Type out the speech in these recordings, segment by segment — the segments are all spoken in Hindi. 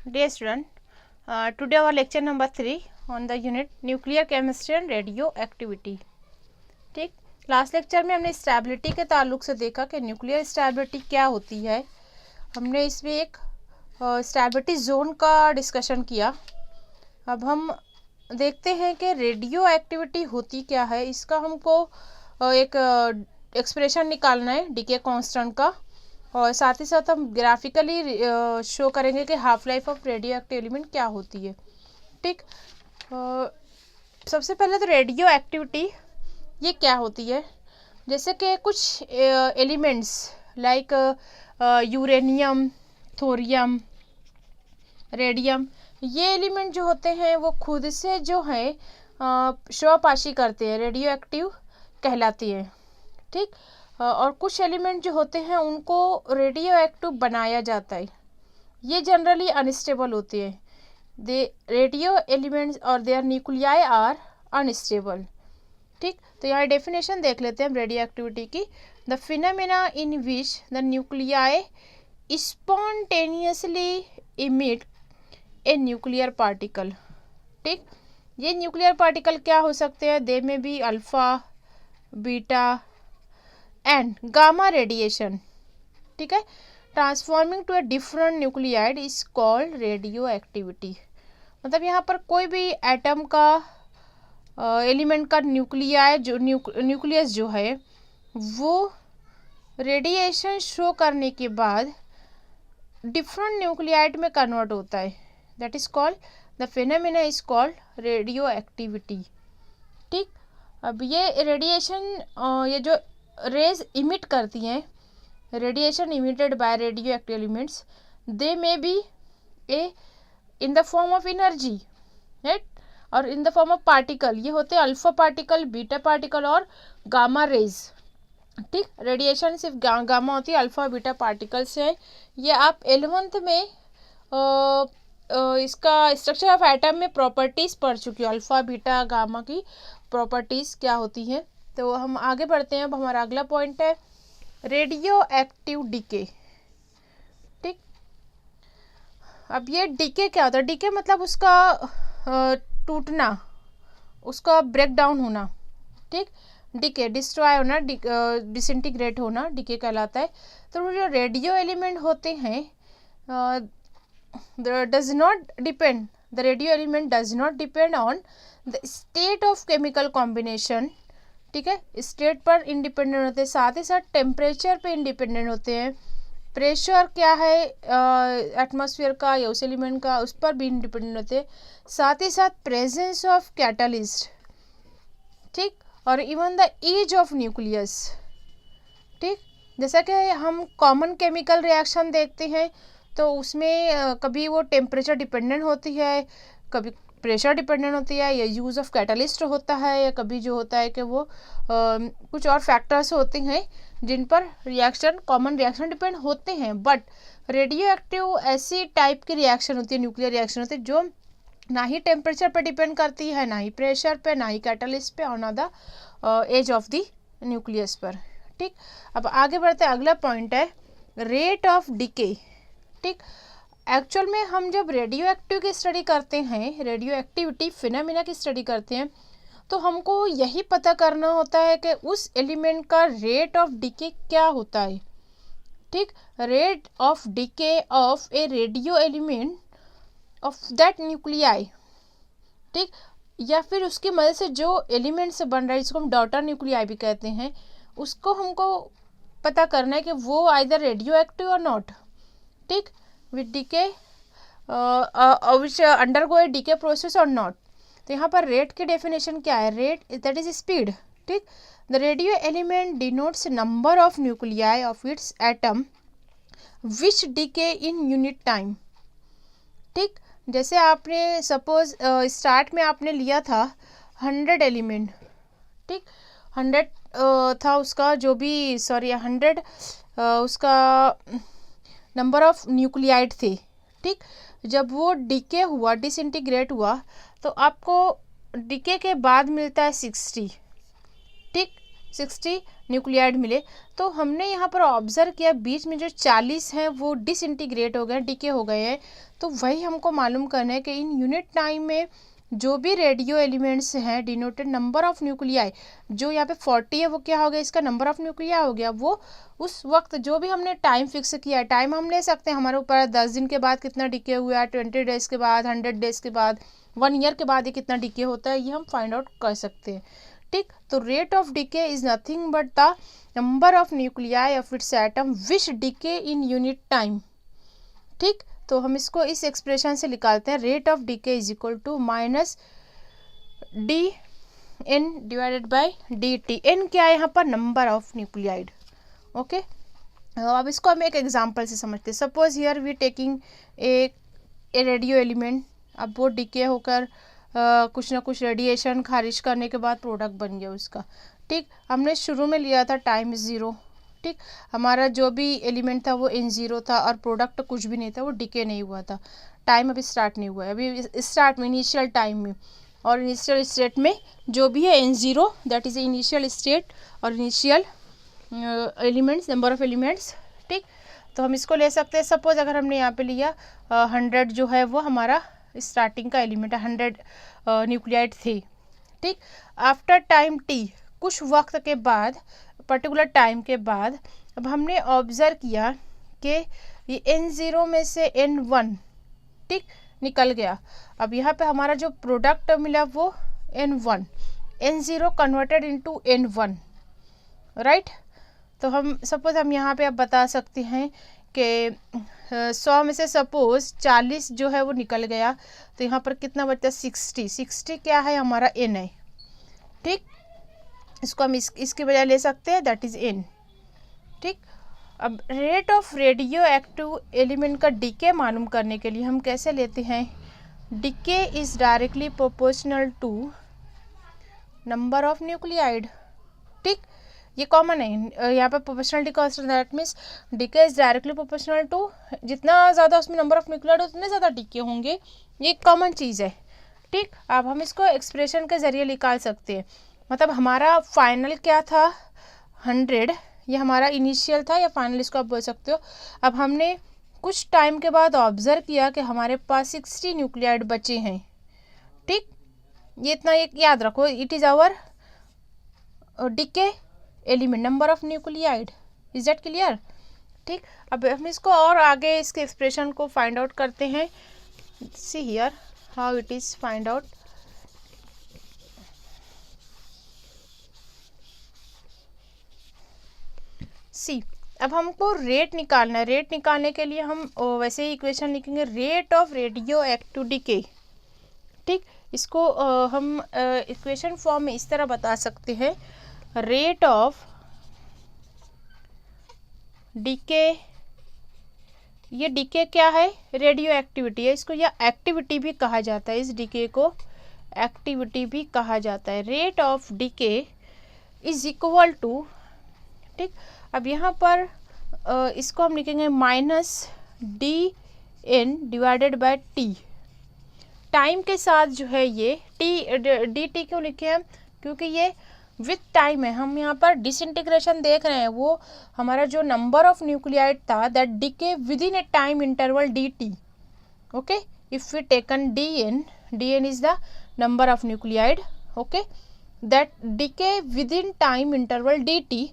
Dear student, today our lecture number 3 on the unit nuclear chemistry and radioactivity. ठीक, लास्ट लेक्चर में हमने स्टेबिलिटी के ताल्लुक से देखा कि न्यूक्लियर स्टेबिलिटी क्या होती है. हमने इसमें एक स्टेबिलिटी जोन का डिस्कशन किया. अब हम देखते हैं कि रेडियो एक्टिविटी होती क्या है. इसका हमको एक एक्सप्रेशन निकालना है डीके कांस्टेंट का, और साथ ही साथ हम ग्राफिकली शो करेंगे कि half life of radioactive element क्या होती है. ठीक, सबसे पहले तो रेडियो एक्टिविटी ये क्या होती है. जैसे कि कुछ elements like uranium, thorium, radium, ये एलिमेंट जो होते हैं वो खुद से जो है शवपाशी करते हैं, रेडियो एक्टिव कहलाती है. ठीक, और कुछ एलिमेंट जो होते हैं उनको रेडियो एक्टिव बनाया जाता है. ये जनरली अनस्टेबल होते हैं. दे रेडियो एलिमेंट्स और देयर न्यूक्लियाई आर अनस्टेबल. ठीक, तो यहाँ डेफिनेशन देख लेते हैं हम रेडियो एक्टिविटी की. The phenomena in which the nuclei spontaneously emit a nuclear particle. ठीक, ये न्यूक्लियर पार्टिकल क्या हो सकते हैं. They may be alpha, beta and gamma radiation. ठीक है, transforming to a different nuclide is called radioactivity. मतलब यहाँ पर कोई भी एटम का एलिमेंट का न्यूक्लियस जो है वो रेडिएशन शो करने के बाद डिफरेंट न्यूक्लियाइड में कन्वर्ट होता है. That is called the phenomena is called radio activity. ठीक, अब ये रेडिएशन ये जो रेज इमिट करती हैं, radiation emitted by radioactive elements, they may be a in the form of energy, right, और in the form of particle. ये होते हैं अल्फा पार्टिकल, बीटा पार्टिकल और गामा रेज. ठीक, रेडिएशन सिर्फ गामा होती है, अल्फा बीटा पार्टिकल से है. ये आप 11th में इसका स्ट्रक्चर ऑफ एटम में प्रॉपर्टीज पढ़ चुकी हो, अल्फा बीटा गामा की प्रॉपर्टीज क्या होती हैं. तो हम आगे बढ़ते हैं. अब हमारा अगला पॉइंट है रेडियो एक्टिव डीके. ठीक, अब ये डीके क्या होता है. डीके मतलब उसका टूटना, उसका ब्रेक डाउन होना. ठीक, डीके डिस्ट्रॉय होना, डिसइंटीग्रेट होना डीके कहलाता है. तो जो रेडियो एलिमेंट होते हैं does not depend, the radio element does not depend on the state of chemical combination. ठीक है, स्टेट पर इंडिपेंडेंट होते हैं, साथ ही साथ टेम्परेचर पे इंडिपेंडेंट होते हैं. प्रेशर क्या है एटमॉस्फेयर का या उस एलिमेंट का, उस पर भी इंडिपेंडेंट होते हैं. साथ ही साथ प्रेजेंस ऑफ कैटलिस्ट. ठीक, और even the age of nucleus. ठीक, जैसा कि हम कॉमन केमिकल रिएक्शन देखते हैं तो उसमें कभी वो टेम्परेचर डिपेंडेंट होती है, कभी प्रेशर डिपेंडेंट होती है, या यूज़ ऑफ कैटलिस्ट होता है, या कभी जो होता है कि वो कुछ और फैक्टर्स होते हैं जिन पर रिएक्शन, कॉमन रिएक्शन डिपेंड होते हैं. बट रेडियो एक्टिव ऐसी टाइप की रिएक्शन होती है, न्यूक्लियर रिएक्शन होती है जो ना ही टेम्परेचर पे डिपेंड करती है, ना ही प्रेशर पे, ना ही कैटलिस्ट पे, और ना the age of the nucleus पर. ठीक, अब आगे बढ़ते हैं. अगला पॉइंट है रेट ऑफ डीके. ठीक, एक्चुअल में हम जब रेडियो एक्टिव की स्टडी करते हैं, रेडियो एक्टिविटी फिनोमेना की स्टडी करते हैं, तो हमको यही पता करना होता है कि उस एलिमेंट का रेट ऑफ डीके क्या होता है. ठीक, rate of decay of A radio element of that nuclei. ठीक, या फिर उसकी मदद से जो एलिमेंट से बन रहा है, जिसको हम डॉटर न्यूक्लियाई भी कहते हैं, उसको हमको पता करना है कि वो आइदर रेडियो एक्टिव और नॉट. ठीक, with decay which undergo a decay process और नॉट. तो यहाँ पर रेट की डेफिनेशन क्या है. Rate that is speed. ठीक, the radio element denotes number of nuclei of its atom which decay in unit time. ठीक, जैसे आपने सपोज स्टार्ट में आपने लिया था 100 एलिमेंट. ठीक, 100 था उसका जो भी 100 उसका नंबर ऑफ न्यूक्लियाइड थे. ठीक, जब वो डीके हुआ, डिसइंटीग्रेट हुआ, तो आपको डीके के बाद मिलता है 60. ठीक, 60 न्यूक्लियाइड मिले, तो हमने यहाँ पर ऑब्जर्व किया बीच में जो 40 हैं वो डिसइंटीग्रेट हो गए, डीके हो गए हैं। तो वही हमको मालूम करना है कि इन यूनिट टाइम में जो भी रेडियो एलिमेंट्स हैं डिनोटेड नंबर ऑफ न्यूक्लियाई, जो यहाँ पे 40 है वो क्या हो गया, इसका नंबर ऑफ न्यूक्लिया हो गया। वो उस वक्त जो भी हमने टाइम फिक्स किया है, टाइम हम ले सकते हैं हमारे ऊपर 10 दिन के बाद कितना डीके हुआ है, 20 डेज के बाद, 100 डेज के बाद, 1 ईयर के बाद ये कितना डीके होता है, ये हम फाइंड आउट कर सकते हैं। ठीक, तो rate of decay is nothing but the number of nuclei of its atom which decay in unit time. ठीक, तो हम इसको इस एक्सप्रेशन से निकालते हैं, rate of decay is equal to minus D N divided by D T. N क्या है यहाँ पर, नंबर ऑफ न्यूक्लियाइड। ओके, अब इसको हम एक एग्जांपल से समझते हैं। Suppose here we taking a radio element, अब वो डीके होकर कुछ ना कुछ रेडिएशन खारिज करने के बाद प्रोडक्ट बन गया उसका। ठीक, हमने शुरू में लिया था टाइम 0। ठीक, हमारा जो भी एलिमेंट था वो N0 था और प्रोडक्ट कुछ भी नहीं था, वो डीके नहीं हुआ था। टाइम अभी स्टार्ट नहीं हुआ है, अभी स्टार्ट में इनिशियल टाइम में, और इनिशियल स्टेट में जो भी है N0 that is initial state और initial elements, number of elements. ठीक, तो हम इसको ले सकते हैं। सपोज अगर हमने यहाँ पे लिया 100 जो है वो हमारा स्टार्टिंग का एलिमेंट है, 100 न्यूक्लियाइड थे। ठीक, आफ्टर टाइम टी, कुछ वक्त के बाद, पर्टिकुलर टाइम के बाद, अब हमने ऑब्जर्व किया कि ये N0 में से N1 ठीक निकल गया। अब यहाँ पे हमारा जो प्रोडक्ट मिला वो N1, N0 converted into N1, right. तो हम सपोज हम यहाँ पे अब बता सकते हैं कि 100 में से सपोज 40 जो है वो निकल गया, तो यहाँ पर कितना बचता है 60 क्या है हमारा N है। ठीक, इसको हम इसके बजाय ले सकते हैं, दैट इज N। ठीक, अब rate of radioactive element का डीके मालूम करने के लिए हम कैसे लेते हैं, decay is directly proportional to number of nuclide. ठीक, ये कॉमन है यहाँ पर proportionality constant, that means decay is directly proportional to, जितना ज़्यादा उसमें नंबर ऑफ न्यूक्लियाइड उतने ज़्यादा डीके होंगे, ये कॉमन चीज़ है। ठीक, अब हम इसको एक्सप्रेशन के ज़रिए निकाल सकते हैं। मतलब हमारा फाइनल क्या था 100, ये हमारा इनिशियल था या फाइनल, इसको आप बोल सकते हो। अब हमने कुछ टाइम के बाद ऑब्जर्व किया कि हमारे पास 60 न्यूक्लियाइड बचे हैं। ठीक, ये इतना एक याद रखो, it is our decay element, number of nuclide. Is that clear? ठीक, अब हम इसको और आगे इसके एक्सप्रेशन को फाइंड आउट करते हैं। See here how it is find out. See, अब हमको रेट निकालना है। रेट निकालने के लिए हम वैसे ही इक्वेशन लिखेंगे, rate of radioactive decay. ठीक, इसको हम इक्वेशन फॉर्म में इस तरह बता सकते हैं, रेट ऑफ डीके, ये डीके क्या है, रेडियो एक्टिविटी है, इसको या एक्टिविटी भी कहा जाता है, इस डीके को एक्टिविटी भी कहा जाता है। Rate of decay is equal to, ठीक, अब यहाँ पर इसको हम लिखेंगे minus D N divided by T. Time के साथ जो है ये टी, डी टी क्यों लिखे हैं, क्योंकि ये विथ टाइम है। हम यहाँ पर डिसइंटीग्रेशन देख रहे हैं, वो हमारा जो नंबर ऑफ न्यूक्लियाइड था that decay within a time interval D T. Okay, if we taken D N is the number of nuclide, okay, that decay within time interval D T.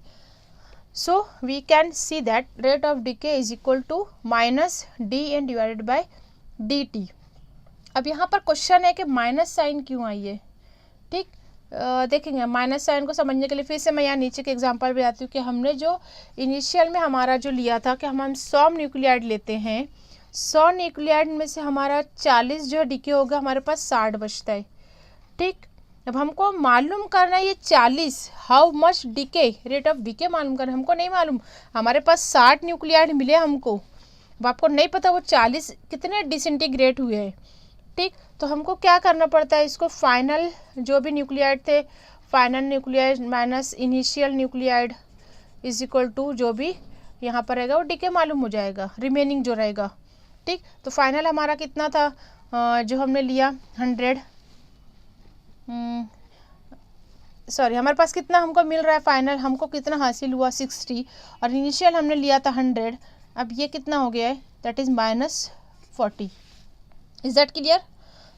So we can see that rate of decay is equal to minus dn divided by dt। अब यहाँ पर क्वेश्चन है कि माइनस साइन क्यों आई है। ठीक, देखेंगे माइनस साइन को समझने के लिए फिर से मैं यहाँ नीचे के एग्जांपल पे आती हूँ कि हमने जो इनिशियल में हमारा जो लिया था कि हम 100 न्यूक्लियाइड लेते हैं, 100 न्यूक्लियाइड में से हमारा 40 जो डीके होगा, हमारे पास 60 बचता है। ठीक, अब हमको मालूम करना है ये 40 how much decay, rate of decay मालूम करना, हमको नहीं मालूम। हमारे पास 60 न्यूक्लियाइड मिले हमको, अब आपको नहीं पता वो 40 कितने डिसइंटीग्रेट हुए हैं। ठीक, तो हमको क्या करना पड़ता है, इसको फाइनल जो भी न्यूक्लियाइड थे, final nuclide minus initial nuclide is equal to जो भी यहाँ पर रहेगा वो डीके मालूम हो जाएगा, रिमेनिंग जो रहेगा। ठीक, तो फाइनल हमारा कितना था जो हमने लिया 100, सॉरी हमारे पास कितना हमको मिल रहा है फाइनल, हमको कितना हासिल हुआ 60 और इनिशियल हमने लिया था 100। अब ये कितना हो गया है, that is -40। Is that clear?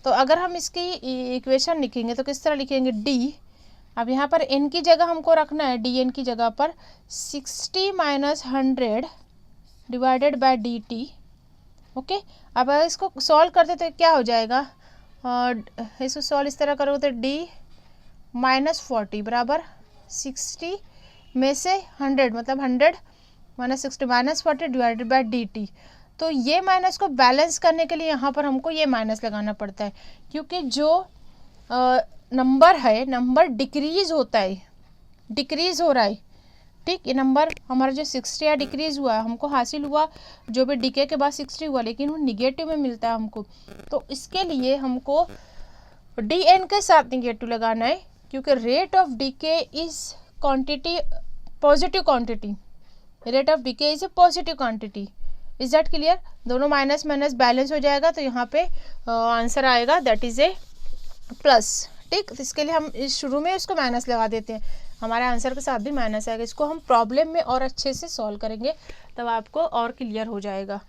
तो अगर हम इसकी इक्वेशन लिखेंगे तो किस तरह लिखेंगे, डी, अब यहाँ पर n की जगह हमको रखना है, डी एन की जगह पर 60 - 100 divided by D T. Okay, अब अगर इसको सॉल्व करते तो क्या हो जाएगा, इसको सॉल्व इस तरह करोगे तो डी -40 बराबर 60 में से 100 मतलब 100 - 60 -40 डिवाइडेड बाय डी टी। तो ये माइनस को बैलेंस करने के लिए यहाँ पर हमको ये माइनस लगाना पड़ता है, क्योंकि जो नंबर है, नंबर डिक्रीज होता है, डिक्रीज हो रहा है। ठीक, ये नंबर हमारा जो 60 है डिक्रीज हुआ है, हमको हासिल हुआ जो भी डिके के बाद 60 हुआ, लेकिन वो निगेटिव में मिलता है हमको। तो इसके लिए हमको डी एन के साथ निगेटिव लगाना है, क्योंकि rate of decay is quantity, positive quantity, rate of decay is a positive quantity. Is that clear? दोनों माइनस माइनस बैलेंस हो जाएगा, तो यहाँ पे आंसर आएगा दैट इज ए प्लस। ठीक, तो इसके लिए हम इस शुरू में इसको माइनस लगा देते हैं, हमारे आंसर के साथ भी माइनस आएगा। इसको हम प्रॉब्लम में और अच्छे से सॉल्व करेंगे, तब आपको और क्लियर हो जाएगा।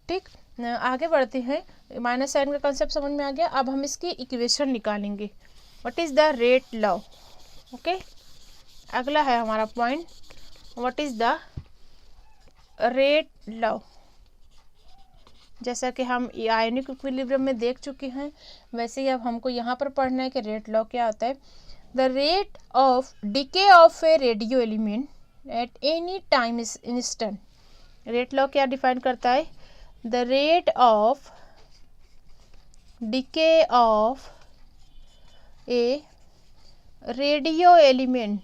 ठीक, आगे बढ़ते हैं, माइनस साइन का कंसेप्ट समझ में आ गया। अब हम इसकी इक्वेशन निकालेंगे, what is the rate law. Okay, अगला है हमारा point, what is the rate law. जैसा कि हम आयोनिक इक्विलिब्रियम में देख चुके हैं, वैसे ही अब हमको यहाँ पर पढ़ना है कि रेट लॉ क्या होता है। The rate of decay of A radio element at any time is instant. Rate law क्या डिफाइन करता है, the rate of decay of A radio element,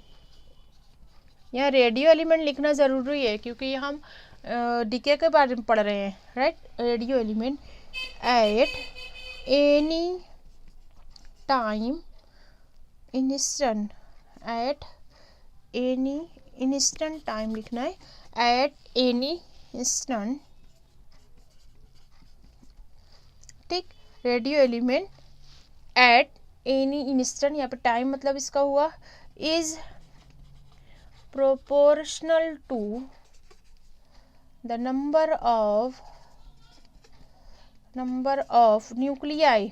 यहाँ रेडियो एलिमेंट लिखना ज़रूरी है क्योंकि हम डीके के बारे में पढ़ रहे हैं, right. Radio element at any time instant, at any instant time लिखना है, एट एनी इंस्टेंट। ठीक, radio element at any instant, यहाँ पे टाइम मतलब इसका हुआ is proportional to the number of nuclei.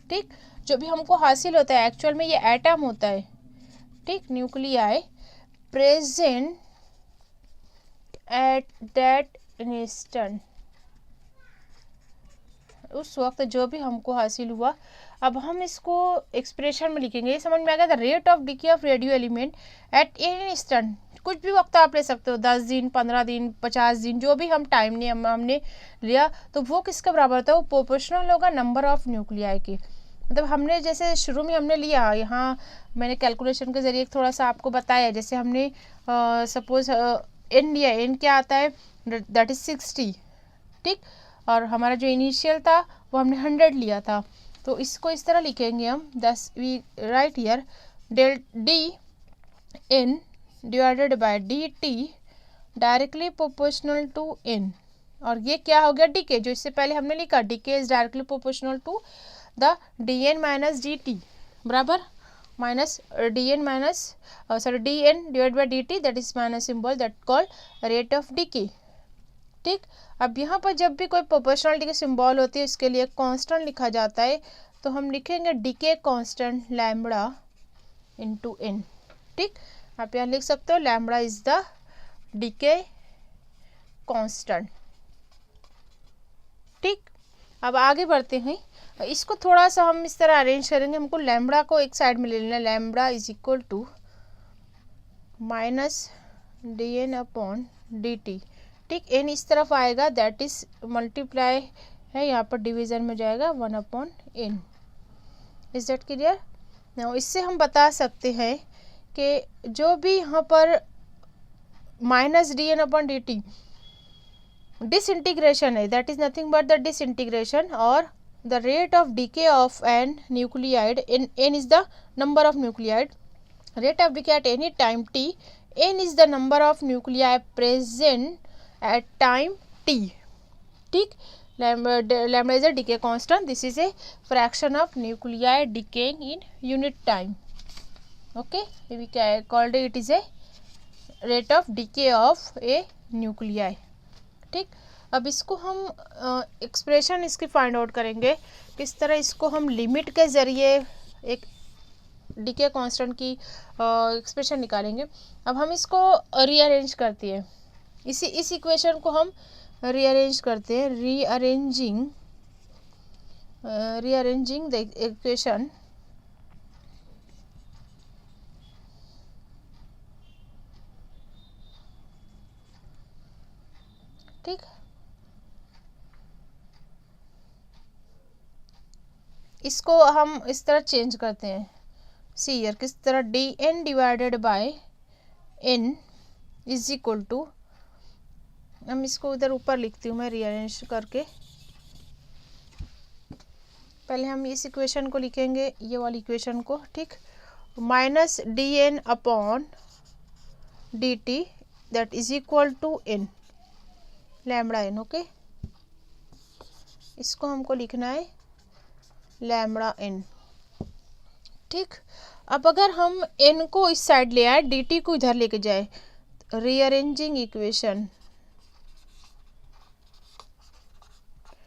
ठीक, जो भी हमको हासिल होता है एक्चुअल में ये एटम होता है। ठीक, nuclei present at that instant, उस वक्त जो भी हमको हासिल हुआ। अब हम इसको एक्सप्रेशन में लिखेंगे, ये समझ में आ गया। The rate of decay of radio element at any instant, कुछ भी वक्त आप ले सकते हो, 10 दिन, 15 दिन, 50 दिन, जो भी हम टाइम ने हमने लिया, तो वो किसके बराबर होता है, वो प्रोपोर्शनल होगा नंबर ऑफ न्यूक्लियाई के। मतलब हमने जैसे शुरू में हमने लिया, यहाँ मैंने कैलकुलेशन के जरिए थोड़ा सा आपको बताया, जैसे हमने सपोज एन लिया, एन क्या आता है, दैट इज 60। ठीक, और हमारा जो इनिशियल था वो हमने 100 लिया था, तो इसको इस तरह लिखेंगे हम, 10 we write here del D N divided by D T directly proportional to N. और ये क्या हो गया, डीके, जो इससे पहले हमने लिखा decay is directly proportional to the D N minus D T बराबर minus D N minus sorry D N divide by D T, that is minus symbol that called rate of decay. ठीक, अब यहाँ पर जब भी कोई प्रोपोर्शनलिटी की सिंबल होती है इसके लिए कांस्टेंट लिखा जाता है, तो हम लिखेंगे decay constant lambda into N. ठीक, आप यहाँ लिख सकते हो lambda is the decay constant. ठीक, अब आगे बढ़ते हैं, इसको थोड़ा सा हम इस तरह अरेंज करेंगे। हमको लैम्बडा को एक साइड में ले लेना, lambda is equal to minus D N upon D T. ठीक, एन इस तरफ आएगा, दैट इज मल्टीप्लाई है, यहाँ पर डिवीजन में जाएगा 1/n। Is that clear? Now इससे हम बता सकते हैं कि जो भी यहाँ पर minus D N upon D T disintegration है, that is nothing but the disintegration और the rate of decay of N nuclide, N is the number of nuclide, rate of decay at any time t, n is the number of nuclei present at time t. ठीक, lambda is a decay constant, this is a fraction of nuclei decaying in unit time. Okay, we called it is a rate of decay of a nuclei. ठीक, अब इसको हम एक्सप्रेशन इसकी फाइंड आउट करेंगे किस तरह। इसको हम लिमिट के ज़रिए एक डीके कांस्टेंट की एक्सप्रेशन निकालेंगे। अब हम इसको रीअरेंज करते हैं, इस इक्वेशन को हम रीअरेंज करते हैं, रीअरेंजिंग द इक्वेशन। ठीक, इसको हम इस तरह चेंज करते हैं, सी ईयर किस तरह, D N divided by N is equal to, हम इसको इधर ऊपर लिखती हूँ मैं रीअरेंज करके। पहले हम इस इक्वेशन को लिखेंगे, ये वाली इक्वेशन को। ठीक, minus D N upon D T that is equal to N lambda N. Okay, इसको हमको लिखना है लैम्बडा एन। ठीक, अब अगर हम एन को इस साइड ले आए, डी टी को इधर लेके जाए, रीअरेंजिंग इक्वेशन